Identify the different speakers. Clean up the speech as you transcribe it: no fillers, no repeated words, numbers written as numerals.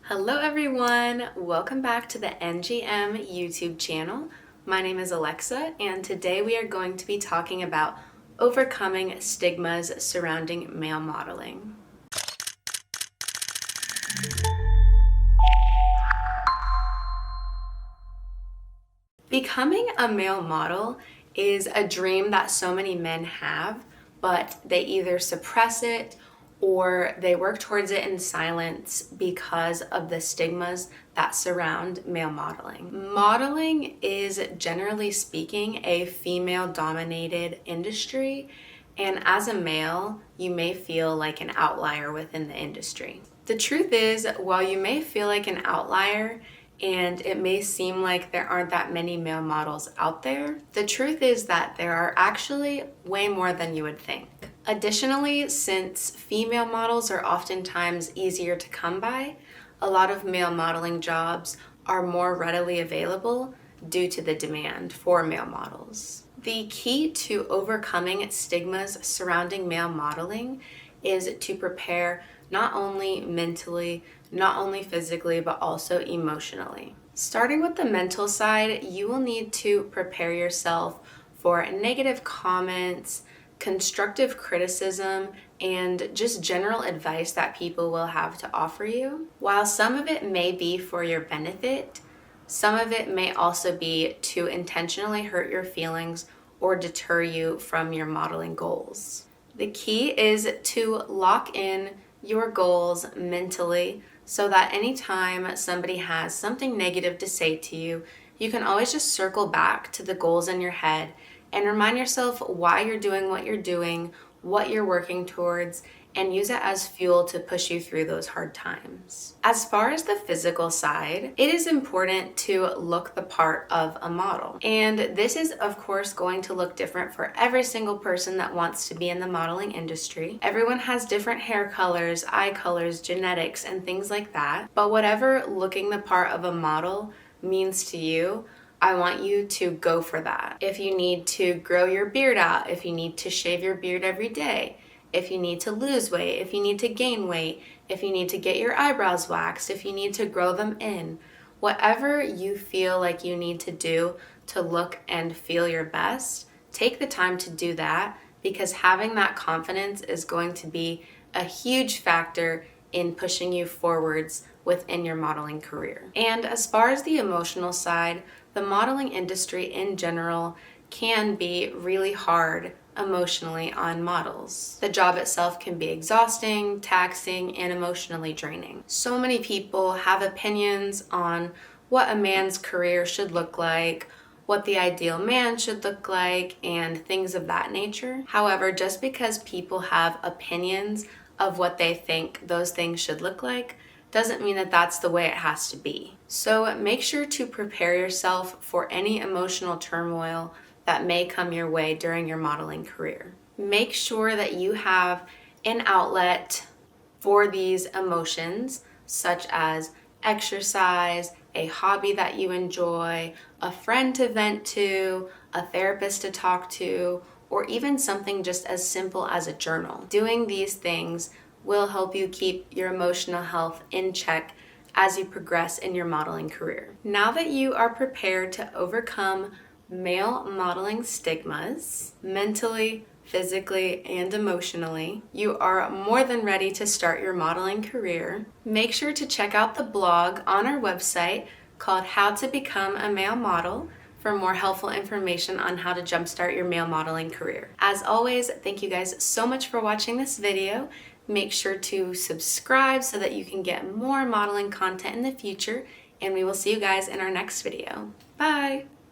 Speaker 1: Hello everyone, welcome back to the NGM YouTube channel. My name is Alexa and today we are going to be talking about overcoming stigmas surrounding male modeling. Becoming a male model is a dream that so many men have, but they either suppress it or they work towards it in silence because of the stigmas that surround male modeling. Modeling is, generally speaking, a female-dominated industry, and as a male, you may feel like an outlier within the industry. The truth is, while you may feel like an outlier, and it may seem like there aren't that many male models out there, the truth is that there are actually way more than you would think. Additionally, since female models are oftentimes easier to come by, a lot of male modeling jobs are more readily available due to the demand for male models. The key to overcoming stigmas surrounding male modeling is to prepare not only mentally, not only physically, but also emotionally. Starting with the mental side, you will need to prepare yourself for negative comments, constructive criticism, and just general advice that people will have to offer you. While some of it may be for your benefit, some of it may also be to intentionally hurt your feelings or deter you from your modeling goals. The key is to lock in your goals mentally so that anytime somebody has something negative to say to you, you can always just circle back to the goals in your head and remind yourself why you're doing what you're doing, what you're working towards, and use it as fuel to push you through those hard times. As far as the physical side, it is important to look the part of a model. And this is, of course, going to look different for every single person that wants to be in the modeling industry. Everyone has different hair colors, eye colors, genetics, and things like that. But whatever looking the part of a model means to you, I want you to go for that. If you need to grow your beard out, if you need to shave your beard every day, if you need to lose weight, if you need to gain weight, if you need to get your eyebrows waxed, if you need to grow them in, whatever you feel like you need to do to look and feel your best, take the time to do that, because having that confidence is going to be a huge factor in pushing you forwards within your modeling career. And as far as the emotional side, the modeling industry in general can be really hard emotionally on models. The job itself can be exhausting, taxing, and emotionally draining. So many people have opinions on what a man's career should look like, what the ideal man should look like, and things of that nature. However, just because people have opinions of what they think those things should look like doesn't mean that that's the way it has to be. So make sure to prepare yourself for any emotional turmoil that may come your way during your modeling career. Make sure that you have an outlet for these emotions, such as exercise, a hobby that you enjoy, a friend to vent to, a therapist to talk to, or even something just as simple as a journal. Doing these things will help you keep your emotional health in check as you progress in your modeling career. Now that you are prepared to overcome male modeling stigmas, mentally, physically, and emotionally, you are more than ready to start your modeling career. Make sure to check out the blog on our website called How to Become a Male Model for more helpful information on how to jumpstart your male modeling career. As always, thank you guys so much for watching this video. Make sure to subscribe so that you can get more modeling content in the future, and we will see you guys in our next video. Bye!